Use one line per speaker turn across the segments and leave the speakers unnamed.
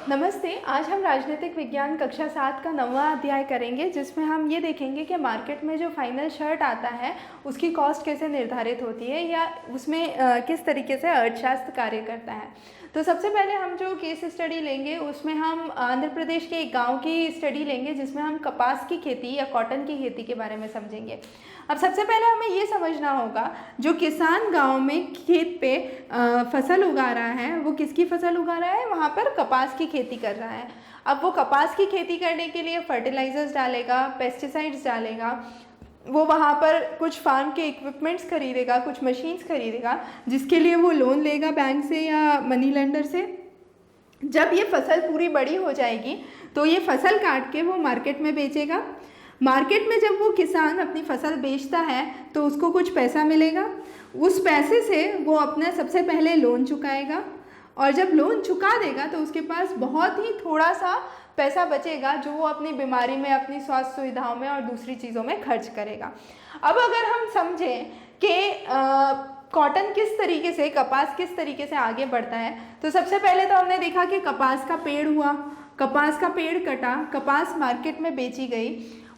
नमस्ते। आज हम राजनीतिक विज्ञान कक्षा 7 का 9वां अध्याय करेंगे, जिसमें हम ये देखेंगे कि मार्केट में जो फाइनल शर्ट आता है उसकी कॉस्ट कैसे निर्धारित होती है या उसमें किस तरीके से अर्थशास्त्र कार्य करता है। तो सबसे पहले हम जो केस स्टडी लेंगे उसमें हम आंध्र प्रदेश के एक गांव की स्टडी लेंगे, जिसमें हम कपास की खेती या कॉटन की खेती के बारे में समझेंगे। अब सबसे पहले हमें ये समझना होगा, जो किसान गांव में खेत पे फसल उगा रहा है वो किसकी फसल उगा रहा है, वहाँ पर कपास की खेती कर रहा है। अब वो कपास की खेती करने के लिए फर्टिलाइजर्स डालेगा, पेस्टिसाइड्स डालेगा, वो वहाँ पर कुछ फार्म के इक्विपमेंट्स खरीदेगा, कुछ मशीन्स खरीदेगा, जिसके लिए वो लोन लेगा बैंक से या मनी लेंडर से। जब ये फसल पूरी बड़ी हो जाएगी तो ये फसल काट के वो मार्केट में बेचेगा। मार्केट में जब वो किसान अपनी फसल बेचता है तो उसको कुछ पैसा मिलेगा। उस पैसे से वो अपना सबसे पहले लोन चुकाएगा, और जब लोन चुका देगा तो उसके पास बहुत ही थोड़ा सा पैसा बचेगा जो वो अपनी बीमारी में, अपनी स्वास्थ्य सुविधाओं में और दूसरी चीज़ों में खर्च करेगा। अब अगर हम समझें कि कॉटन किस तरीके से, कपास किस तरीके से आगे बढ़ता है, तो सबसे पहले तो हमने देखा कि कपास का पेड़ हुआ, कपास का पेड़ कटा, कपास मार्केट में बेची गई,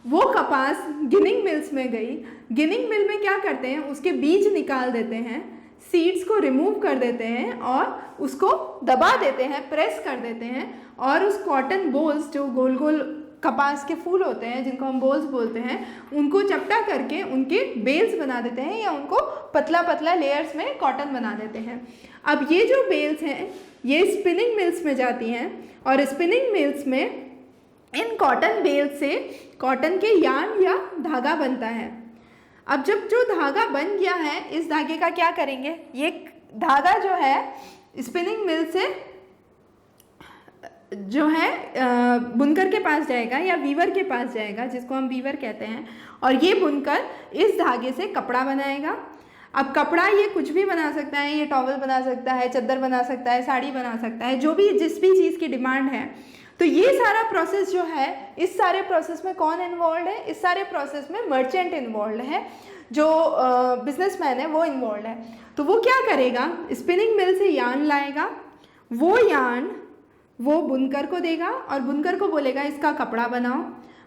वो कपास गिनिंग मिल्स में गई। गिनिंग मिल में क्या करते हैं, उसके बीज निकाल देते हैं, सीड्स को रिमूव कर देते हैं और उसको दबा देते हैं, प्रेस कर देते हैं, और उस कॉटन बोल्स, जो गोल गोल कपास के फूल होते हैं जिनको हम बोल्स बोलते हैं, उनको चपटा करके उनके बेल्स बना देते हैं या उनको पतला पतला लेयर्स में कॉटन बना देते हैं। अब ये जो बेल्स हैं ये स्पिनिंग मिल्स में जाती हैं, और स्पिनिंग मिल्स में इन कॉटन बेल्स से कॉटन के यार्न या धागा बनता है। अब जब जो धागा बन गया है, इस धागे का क्या करेंगे, ये धागा जो है स्पिनिंग मिल से जो है बुनकर के पास जाएगा या वीवर के पास जाएगा, जिसको हम वीवर कहते हैं, और ये बुनकर इस धागे से कपड़ा बनाएगा। अब कपड़ा ये कुछ भी बना सकता है, ये टॉवल बना सकता है, चादर बना सकता है, साड़ी बना सकता है, जो भी जिस भी चीज़ की डिमांड है। तो ये सारा प्रोसेस जो है, इस सारे प्रोसेस में कौन इन्वॉल्व है, इस सारे प्रोसेस में मर्चेंट इन्वॉल्व है, जो बिजनेसमैन है वो इन्वॉल्व है। तो वो क्या करेगा, स्पिनिंग मिल से यार्न लाएगा, वो यार्न वो बुनकर को देगा और बुनकर को बोलेगा इसका कपड़ा बनाओ।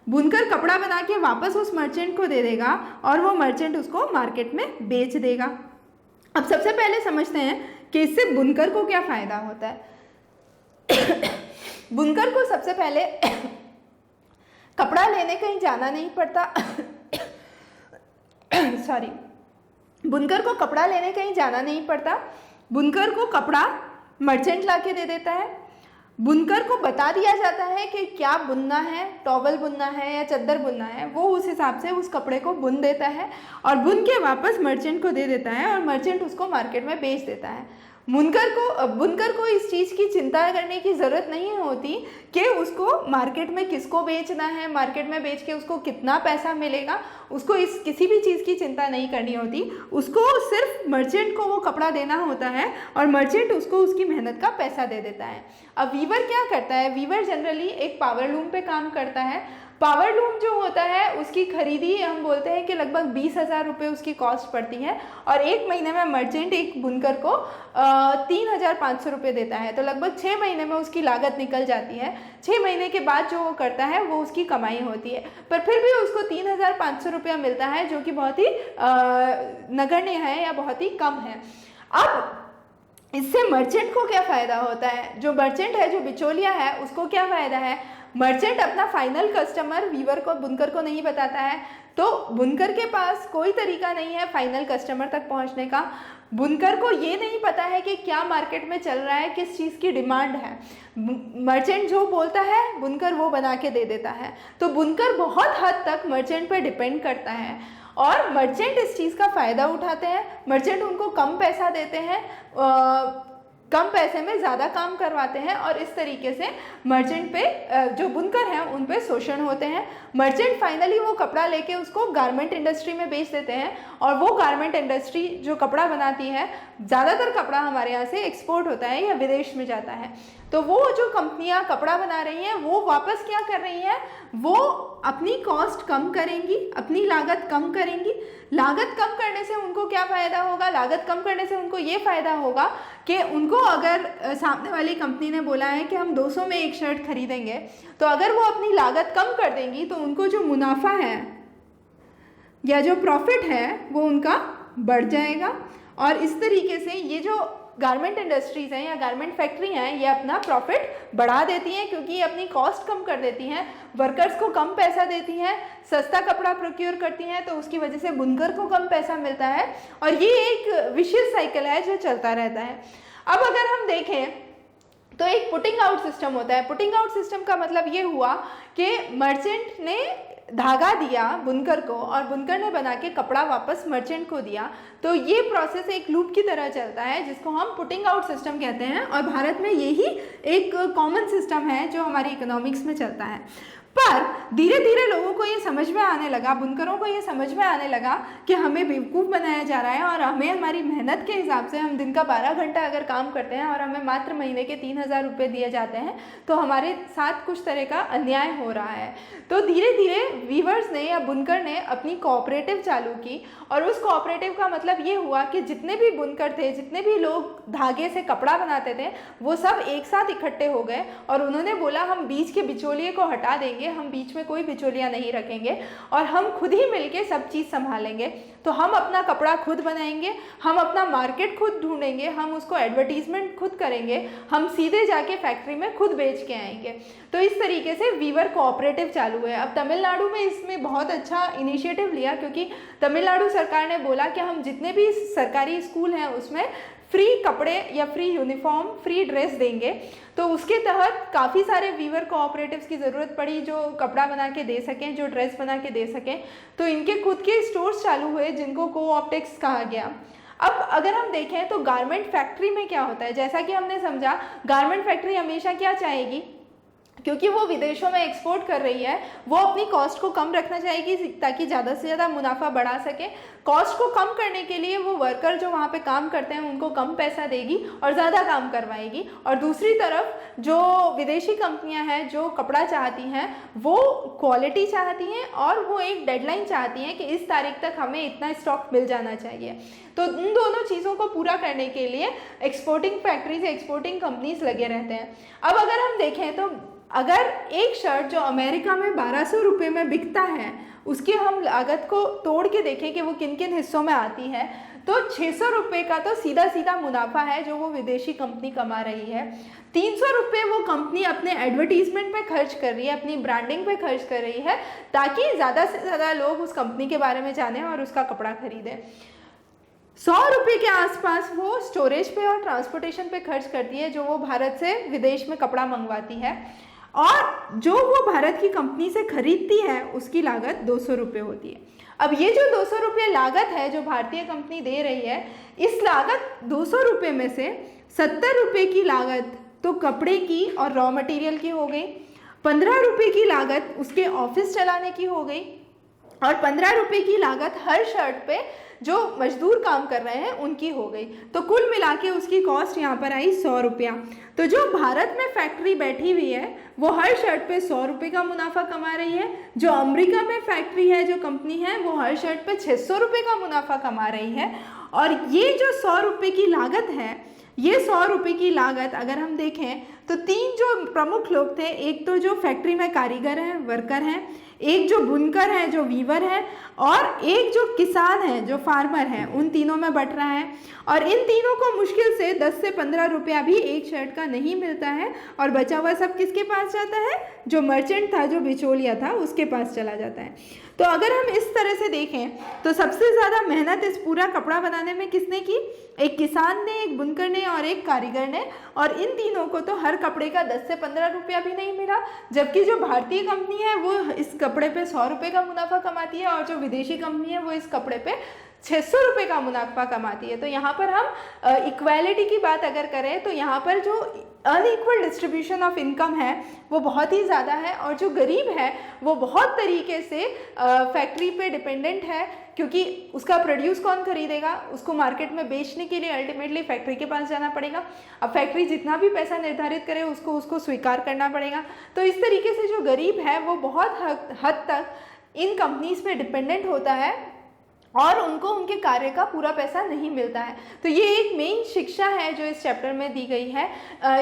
बुनकर कपड़ा बना के वापस उस मर्चेंट को दे देगा और वो मर्चेंट उसको मार्केट में बेच देगा। अब सबसे पहले समझते हैं कि इससे बुनकर को क्या फ़ायदा होता है। बुनकर को सबसे पहले कपड़ा लेने कहीं जाना नहीं पड़ता। सॉरी, बुनकर को कपड़ा लेने कहीं जाना नहीं पड़ता। बुनकर को कपड़ा मर्चेंट ला के दे देता है। बुनकर को बता दिया जाता है कि क्या बुनना है, टॉवल बुनना है या चादर बुनना है, वो उस हिसाब से उस कपड़े को बुन देता है और बुन के वापस मर्चेंट को दे देता है, और मर्चेंट उसको मार्केट में बेच देता है। बुनकर को इस चीज़ की चिंता करने की ज़रूरत नहीं होती कि उसको मार्केट में किसको बेचना है, मार्केट में बेच के उसको कितना पैसा मिलेगा, उसको इस किसी भी चीज़ की चिंता नहीं करनी होती। उसको सिर्फ मर्चेंट को वो कपड़ा देना होता है और मर्चेंट उसको उसकी मेहनत का पैसा दे देता है। अब वीवर क्या करता है, वीवर जनरली एक पावर लूम पे काम करता है। पावर लूम जो होता है उसकी खरीदी हम बोलते हैं कि लगभग 20,000 रुपये उसकी कॉस्ट पड़ती है, और एक महीने में मर्चेंट एक बुनकर को 3,500 रुपये देता है। तो लगभग 6 महीने में उसकी लागत निकल जाती है। 6 महीने के बाद जो वो करता है वो उसकी कमाई होती है, पर फिर भी उसको 3,500 रुपया मिलता है, जो कि बहुत ही नगण्य है या बहुत ही कम है। अब इससे मर्चेंट को क्या फ़ायदा होता है, जो मर्चेंट है, जो बिचौलिया है, उसको क्या फ़ायदा है। मर्चेंट अपना फाइनल कस्टमर वीवर को, बुनकर को नहीं बताता है, तो बुनकर के पास कोई तरीका नहीं है फाइनल कस्टमर तक पहुंचने का। बुनकर को ये नहीं पता है कि क्या मार्केट में चल रहा है, किस चीज़ की डिमांड है। मर्चेंट जो बोलता है बुनकर वो बना के दे देता है। तो बुनकर बहुत हद तक मर्चेंट पे डिपेंड करता है, और मर्चेंट इस चीज़ का फ़ायदा उठाते हैं। मर्चेंट उनको कम पैसा देते हैं, कम पैसे में ज़्यादा काम करवाते हैं, और इस तरीके से मर्चेंट पे जो बुनकर हैं उन पे शोषण होते हैं। मर्चेंट फाइनली वो कपड़ा लेके उसको गारमेंट इंडस्ट्री में बेच देते हैं, और वो गारमेंट इंडस्ट्री जो कपड़ा बनाती है, ज़्यादातर कपड़ा हमारे यहाँ से एक्सपोर्ट होता है या विदेश में जाता है। तो वो जो कंपनियां कपड़ा बना रही हैं वो वापस क्या कर रही हैं, वो अपनी कॉस्ट कम करेंगी, अपनी लागत कम करेंगी। लागत कम करने से उनको क्या फ़ायदा होगा, लागत कम करने से उनको ये फ़ायदा होगा कि उनको अगर सामने वाली कंपनी ने बोला है कि हम 200 में एक शर्ट खरीदेंगे, तो अगर वो अपनी लागत कम कर देंगी तो उनको जो मुनाफा है या जो प्रॉफिट है वो उनका बढ़ जाएगा। और इस तरीके से ये जो गारमेंट इंडस्ट्रीज़ हैं या गारमेंट फैक्ट्री हैं, ये अपना प्रॉफिट बढ़ा देती हैं क्योंकि ये अपनी कॉस्ट कम कर देती हैं, वर्कर्स को कम पैसा देती हैं, सस्ता कपड़ा प्रोक्योर करती हैं, तो उसकी वजह से बुनकर को कम पैसा मिलता है और ये एक विशियस साइकिल है जो चलता रहता है। अब अगर हम देखें तो एक पुटिंग आउट सिस्टम होता है। पुटिंग आउट सिस्टम का मतलब ये हुआ कि मर्चेंट ने धागा दिया बुनकर को और बुनकर ने बना के कपड़ा वापस मर्चेंट को दिया, तो ये प्रोसेस एक लूप की तरह चलता है जिसको हम पुटिंग आउट सिस्टम कहते हैं। और भारत में यही एक कॉमन सिस्टम है जो हमारी इकोनॉमिक्स में चलता है। पर धीरे धीरे लोगों को ये समझ में आने लगा, बुनकरों को ये समझ में आने लगा कि हमें बेवकूफ़ बनाया जा रहा है और हमें हमारी मेहनत के हिसाब से, हम दिन का 12 घंटा अगर काम करते हैं और हमें मात्र महीने के 3000 रुपये दिए जाते हैं, तो हमारे साथ कुछ तरह का अन्याय हो रहा है। तो धीरे धीरे वीवर्स ने या बुनकर ने अपनी कोऑपरेटिव चालू की और उस कोऑपरेटिव का मतलब ये हुआ कि जितने भी बुनकर थे, जितने भी लोग धागे से कपड़ा बनाते थे, वो सब एक साथ इकट्ठे हो गए और उन्होंने बोला हम बीच के बिचौलिए को हटा देंगे, हम बीच में कोई बिचौलिया नहीं रखेंगे और हम खुद ही मिलके सब चीज़ संभालेंगे। तो हम अपना कपड़ा खुद बनाएंगे, हम अपना मार्केट खुद ढूंढेंगे, हम उसको एडवर्टीजमेंट खुद करेंगे, हम सीधे जाके फैक्ट्री में खुद बेच के आएंगे। तो इस तरीके से वीवर कोऑपरेटिव चालू है। अब तमिलनाडु में इसमें बहुत अच्छा इनिशिएटिव लिया क्योंकि तमिलनाडु सरकार ने बोला कि हम जितने भी सरकारी स्कूल हैं उसमें फ्री कपड़े या फ्री यूनिफॉर्म, फ्री ड्रेस देंगे। तो उसके तहत काफ़ी सारे वीवर कोऑपरेटिव्स की ज़रूरत पड़ी जो कपड़ा बना के दे सकें, जो ड्रेस बना के दे सकें। तो इनके खुद के स्टोर्स चालू हुए जिनको कोऑप्टेक्स कहा गया। अब अगर हम देखें तो गारमेंट फैक्ट्री में क्या होता है, जैसा कि हमने समझा गारमेंट फैक्ट्री हमेशा क्या चाहेगी, क्योंकि वो विदेशों में एक्सपोर्ट कर रही है, वो अपनी कॉस्ट को कम रखना चाहेगी ताकि ज़्यादा से ज़्यादा मुनाफा बढ़ा सके। कॉस्ट को कम करने के लिए वो वर्कर जो वहाँ पे काम करते हैं उनको कम पैसा देगी और ज़्यादा काम करवाएगी। और दूसरी तरफ जो विदेशी कंपनियां हैं जो कपड़ा चाहती हैं वो क्वालिटी चाहती हैं और वो एक डेडलाइन चाहती हैं कि इस तारीख तक हमें इतना स्टॉक मिल जाना चाहिए। तो उन दोनों चीज़ों को पूरा करने के लिए एक्सपोर्टिंग फैक्ट्रीज, एक्सपोर्टिंग कंपनीज लगे रहते हैं। अब अगर हम देखें तो अगर एक शर्ट जो अमेरिका में 1200 रुपये में बिकता है उसकी हम लागत को तोड़ के देखें कि वो किन किन हिस्सों में आती है, तो 600 रुपये का तो सीधा सीधा मुनाफा है जो वो विदेशी कंपनी कमा रही है। 300 रुपये वो कंपनी अपने एडवर्टीजमेंट पे खर्च कर रही है, अपनी ब्रांडिंग पे खर्च कर रही है ताकि ज़्यादा से ज़्यादा लोग उस कंपनी के बारे में जानें और उसका कपड़ा खरीदें। 100 रुपये के आसपास वो स्टोरेज पे और ट्रांसपोर्टेशन पे खर्च करती है जो वो भारत से विदेश में कपड़ा मंगवाती है, और जो वो भारत की कंपनी से खरीदती है उसकी लागत 200 रुपये होती है। अब ये जो 200 रुपये लागत है जो भारतीय कंपनी दे रही है, इस लागत 200 रुपये में से 70 रुपये की लागत तो कपड़े की और रॉ मटेरियल की हो गई, 15 रुपये की लागत उसके ऑफिस चलाने की हो गई और 15 रुपये की लागत हर शर्ट पे जो मजदूर काम कर रहे हैं उनकी हो गई। तो कुल मिला के उसकी कॉस्ट यहाँ पर आई 100 रुपया। तो जो भारत में फैक्ट्री बैठी हुई है वो हर शर्ट पे 100 रुपये का मुनाफा कमा रही है। जो अमेरिका में फैक्ट्री है, जो कंपनी है, वो हर शर्ट पे 600 रुपये का मुनाफा कमा रही है। और ये जो 100 रुपये की लागत है, ये 100 रुपये की लागत अगर हम देखें तो 3 जो प्रमुख लोग थे, एक तो जो फैक्ट्री में कारीगर हैं, वर्कर हैं, एक जो बुनकर है जो वीवर है, और एक जो किसान है जो फार्मर है, उन तीनों में बट रहा है। और इन तीनों को मुश्किल से 10 से 15 रुपया भी एक शर्ट का नहीं मिलता है और बचा हुआ सब किसके पास जाता है, जो मर्चेंट था, जो बिचौलिया था, उसके पास चला जाता है। तो अगर हम इस तरह से देखें तो सबसे ज़्यादा मेहनत इस पूरा कपड़ा बनाने में किसने की, एक किसान ने, एक बुनकर ने और एक कारीगर ने। और इन तीनों को तो हर कपड़े का 10 से 15 रुपया भी नहीं मिला, जबकि जो भारतीय कंपनी है वो इस कपड़े पे 100 रुपये का मुनाफा कमाती है और जो विदेशी कंपनी है वो इस कपड़े पे 600 रुपये का मुनाफा कमाती है। तो यहाँ पर हम इक्वालिटी की बात अगर करें तो यहाँ पर जो अनइक्वल डिस्ट्रीब्यूशन ऑफ इनकम है वो बहुत ही ज़्यादा है, और जो गरीब है वो बहुत तरीके से फैक्ट्री पे डिपेंडेंट है, क्योंकि उसका प्रोड्यूस कौन खरीदेगा, उसको मार्केट में बेचने के लिए अल्टीमेटली फैक्ट्री के पास जाना पड़ेगा। अब फैक्ट्री जितना भी पैसा निर्धारित करे उसको स्वीकार करना पड़ेगा। तो इस तरीके से जो गरीब है वो बहुत हद तक इन कंपनीज पे डिपेंडेंट होता है और उनको उनके कार्य का पूरा पैसा नहीं मिलता है। तो ये एक मेन शिक्षा है जो इस चैप्टर में दी गई है।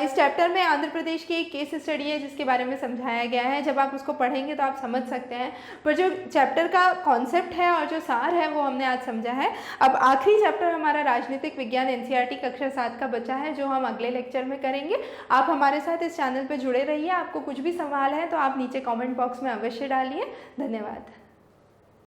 इस चैप्टर में आंध्र प्रदेश की एक केस स्टडी है जिसके बारे में समझाया गया है। जब आप उसको पढ़ेंगे तो आप समझ सकते हैं, पर जो चैप्टर का कॉन्सेप्ट है और जो सार है वो हमने आज समझा है। अब आखिरी चैप्टर हमारा राजनीतिक विज्ञान NCERT कक्षा 7 का बचा है, जो हम अगले लेक्चर में करेंगे। आप हमारे साथ इस चैनल पर जुड़े रहिए। आपको कुछ भी सवाल है तो आप नीचे कॉमेंट बॉक्स में अवश्य डालिए। धन्यवाद।